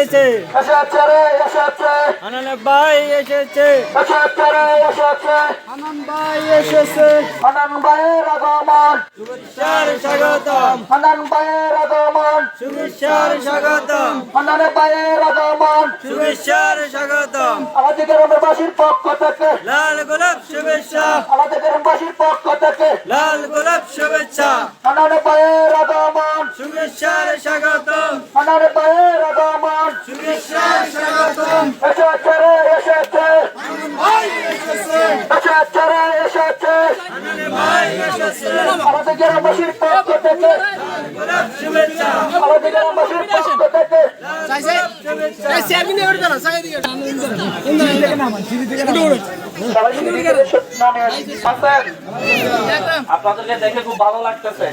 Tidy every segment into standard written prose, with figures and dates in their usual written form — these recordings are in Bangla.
এসেছে হানান ভাই এসেছে হানান ভাই এসেছে হানান ভাইয়ের আগমন শুভেচ্ছার স্বাগতম হানান ভাইয়ের আগমন শুভেচ্ছার স্বাগতম হানান ভাইয়ের আগমন শুভেচ্ছার স্বাগতম আমাদের গ্রামবাসীর পক্ষ থেকে লাল গোলাপ শুভেচ্ছা আমাদের গ্রামবাসীর পক্ষ থেকে লাল গোলাপ শুভেচ্ছা হানান ভাইয়ের আগমন শুভেচ্ছার স্বাগতম হানান ভাইয়ের আগমন শুভেচ্ছার স্বাগতম এসেছে হানান ভাই এসেছে আমাদের গ্রামবাসীর পক্ষ থেকে গোলাপ শুভেচ্ছা আমাদের গ্রামবাসীর পক্ষ থেকে আপনাদেরকে দেখে খুব ভালো লাগতেছে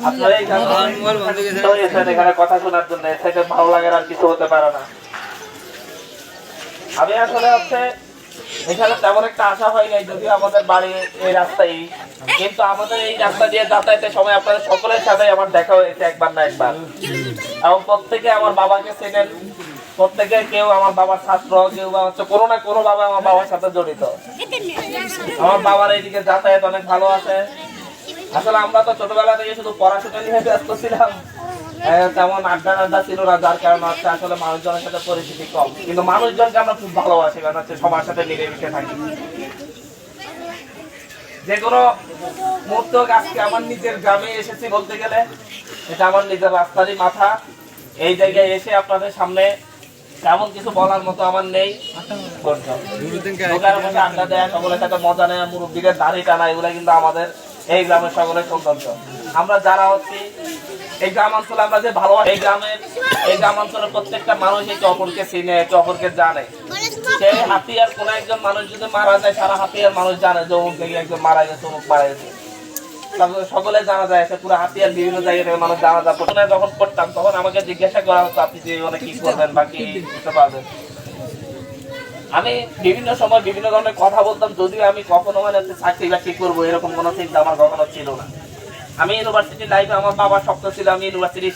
আপনারা এখানে কথা শোনার জন্য এখানে ভালো লাগে আর কিছু হতে পারে না। আমি আসলে হচ্ছে এখানে তেমন একটা আশা হয় নাই, যদিও আমাদের বাড়ি এই রাস্তায়, কিন্তু আমাদের এই রাস্তা দিয়ে যাতায়াতের সময় আপনাদের সকলের সাথে আমার দেখা হয়েছে একবার না একবার, এবং প্রত্যেকে আমার বাবাকে চেনেন, প্রত্যেকে কেউ আমার বাবার ছাত্র, কেউ বা হচ্ছে কোনো না কোনো ভাবে আমার বাবার সাথে জড়িত। আমার বাবার এইদিকে যাতায়াত অনেক ভালো আছে। আসলে আমরা তো ছোটবেলা থেকে শুধু পড়াশোনা নিয়ে ব্যস্ত ছিলাম, তেমন আড্ডা ছিল না, যার কারণে হচ্ছে আসলে মানুষজনের সাথে পরিচিতি কম, কিন্তু মানুষজনকে আমরা খুব ভালোবাসি, কারণ হচ্ছে সবার সাথে মিলেমিশে থাকি। যে কোনো মুহূর্ত আজকে আমার নিজের গ্রামে এসেছি বলতে গেলে, এটা আমার নিজের রাস্তারই মাথা। এই জায়গায় এসে আপনাদের সামনে তেমন কিছু বলার মতো আমার নেই। আড্ডা দেয়, সকলের সাথে মজা নেয়, মুরব্বীদের দাড়ি টানা, এগুলো কিন্তু আমাদের এই গ্রামের সকলের সৌন্দর্য। আমরা যারা হচ্ছি এই গ্রাম অঞ্চলে, আমরা যে ভালো এই গ্রাম অঞ্চলের প্রত্যেকটা মানুষ একে অপরকে চিনে, একে অপরকে জানে। সেই হাতিয়ার কোন একজন মানুষ যদি মারা যায়, সারা হাতিয়ার মানুষ জানে যে অমুক জায়গায় একজন মারা গেছে, অমুক মারা গেছে, সকলে জানা যায়। পুরো হাতিয়ার বিভিন্ন জায়গা থেকে মানুষ জানা যায়। প্রথমে যখন পড়তাম তখন আমাকে জিজ্ঞাসা করা হতো আপনি জীবনে কি করবেন বা কি করতে পারবেন। আমি বিভিন্ন সময় বিভিন্ন ধরনের কথা বলতাম, যদিও আমি কখনো মানে চাকরি বাকরি করবো এরকম কোনো চিন্তা আমার কখনো ছিল না। আমি ইউনিভার্সিটি লাইফে আমার বাবার স্বপ্ন ছিল আমি ইউনিভার্সিটি